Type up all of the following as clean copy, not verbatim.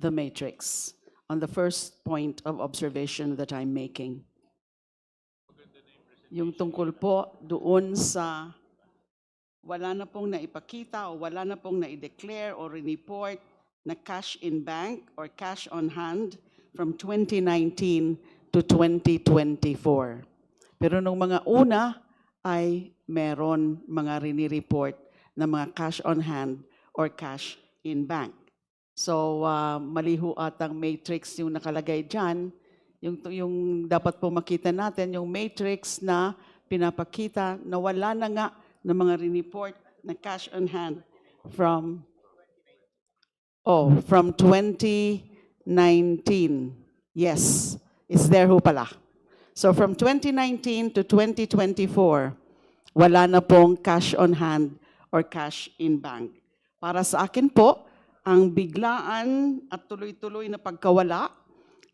the matrix on the first point of observation that I'm making. Yung tungkol po doon sa wala na pong naipakita o wala na pong na-declare or report na cash in bank or cash on hand from 2019 to 2024. Pero nung mga una ay meron mga rini-report na mga cash on hand or cash in bank. So mali ho atang matrix yung nakalagay dyan. Yung dapat po makita natin, yung matrix na pinapakita na wala na nga ng mga rini-report na cash on hand from 2019. Yes, it's there ho pala. So from 2019 to 2024, wala na pong cash on hand or cash in bank. Para sa akin po, ang biglaan at tuloy-tuloy na pagkawala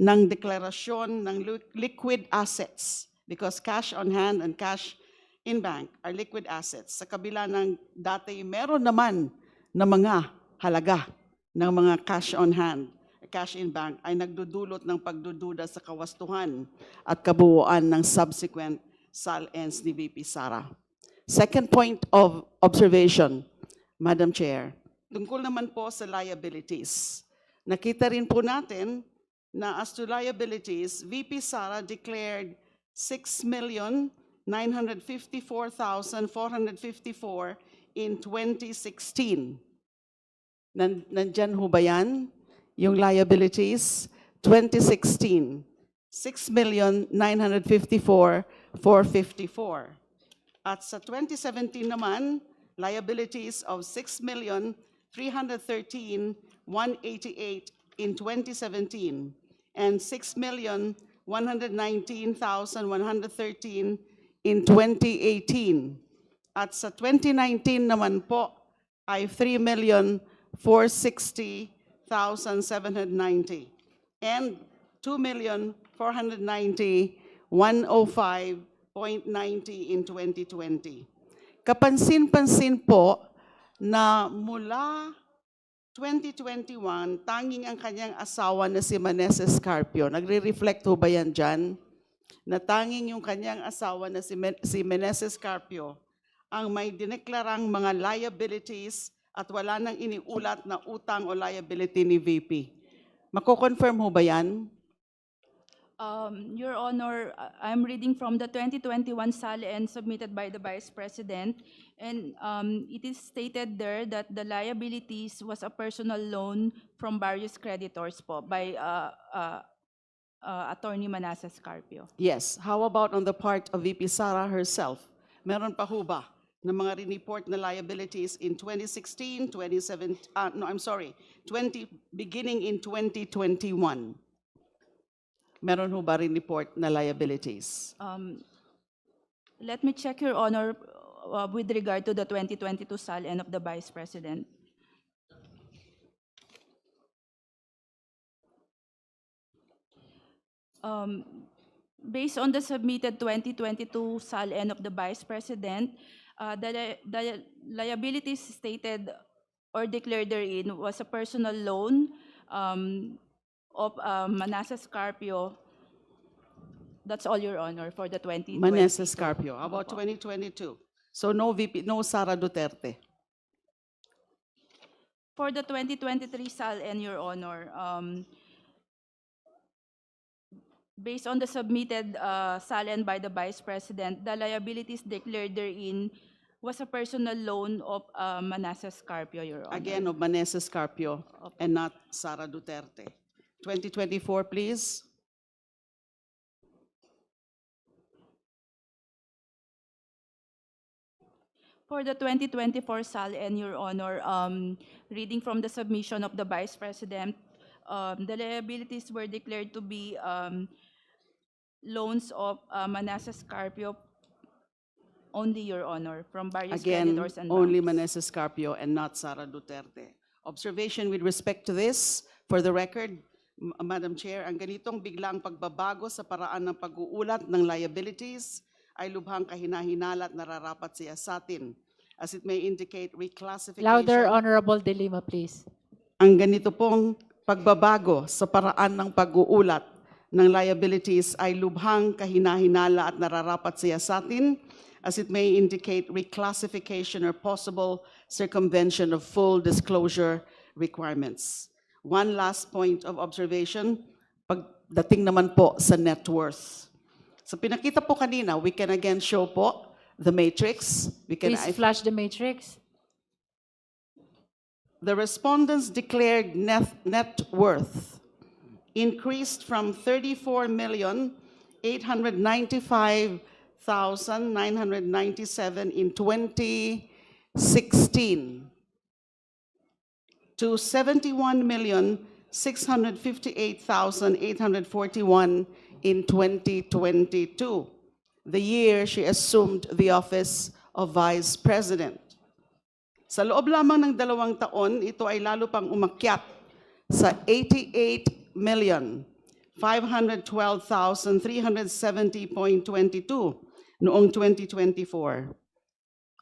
ng deklarasyon ng liquid assets, because cash on hand and cash in bank are liquid assets. Sa kabila ng dati, meron naman na mga halaga ng mga cash on hand, cash in bank ay nagdudulot ng pagdududa sa kawastuhan at kabuuan ng subsequent SALNs ni VP Sara. Second point of observation, Madam Chair, tungkol naman po sa liabilities. Nakita rin po natin na as to liabilities, VP Sara declared 6,954,454 in 2016. Nandyan ho ba yan? Yung liabilities, 2016, 6,954,454. At sa 2017 naman, liabilities of 6,313,188 in 2017 and 6,119,113 in 2018. At sa 2019 naman po ay 3,460,790 and 2,490,105.90 in 2020. Kapansin-pansin po na mula 2021, tanging ang kanyang asawa na si Maneses Carpio. Nagre-reflect ho ba yan dyan? Na tanging yung kanyang asawa na si Maneses Carpio ang may dineklarang mga liabilities at wala nang iniulat na utang o liability ni VP. Mako-confirm ho ba yan? Your Honor, I'm reading from the 2021 SALN submitted by the Vice President, and it is stated there that the liabilities was a personal loan from various creditors po by Attorney Manasseh Carpio. Yes. How about on the part of VP Sara herself? Meron pa ho ba na mga rineport na liabilities in 2016, 20, beginning in 2021? Meron ho ba rineport na liabilities? Let me check, Your Honor, with regard to the 2022 SALN of the Vice President. Based on the submitted 2022 SALN of the Vice President, the liabilities stated or declared therein was a personal loan of Manasseh Carpio. That's all, Your Honor, for the 2022. Maneses Carpio. How about 2022? So no VP, no Sara Duterte. For the 2023 SALN, Your Honor, based on the submitted SALN by the Vice President, the liabilities declared therein was a personal loan of Manasseh Carpio, Your Honor. Again, of Maneses Carpio and not Sara Duterte. 2024, please. For the 2024 SALN, Your Honor, reading from the submission of the Vice President, the liabilities were declared to be loans of Manasseh Carpio only, Your Honor, from various Again, creditors and only banks. Maneses Carpio and not Sara Duterte. Observation with respect to this, for the record, Madam Chair, ang ganitong biglang pagbabago sa paraan ng pag-uulat ng liabilities ay lubhang kahina-hinala at nararapat siya sa atin, as it may indicate reclassification. Louder, Honorable De Lima, please. Ang ganito pong pagbabago sa paraan ng pag-uulat ng liabilities ay lubhang kahinahinala at nararapat siyasatin as it may indicate reclassification or possible circumvention of full disclosure requirements. One last point of observation, pagdating naman po sa net worth. So pinakita po kanina, we can again show po the matrix. We can, Please flash the matrix. the respondents declared net worth increased from 34,895,997 in 2016 to 71,658,841 in 2022, the year she assumed the office of Vice President. Sa loob lamang ng 2 taon, ito ay lalo pang umakyat sa 88,512,370.22 noong 2024.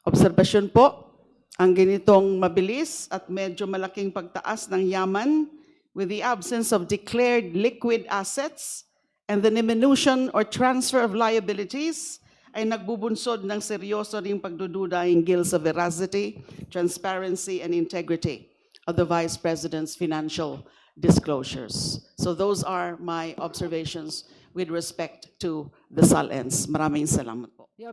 Obserbasyon po, ang ganitong mabilis at medyo malaking pagtaas ng yaman with the absence of declared liquid assets and the diminution or transfer of liabilities ay nagbubunsod ng seryoso ring pagdududa hinggil sa veracity, transparency, and integrity of the Vice President's financial disclosures. So those are my observations with respect to the SALENS. Maraming salamat po. The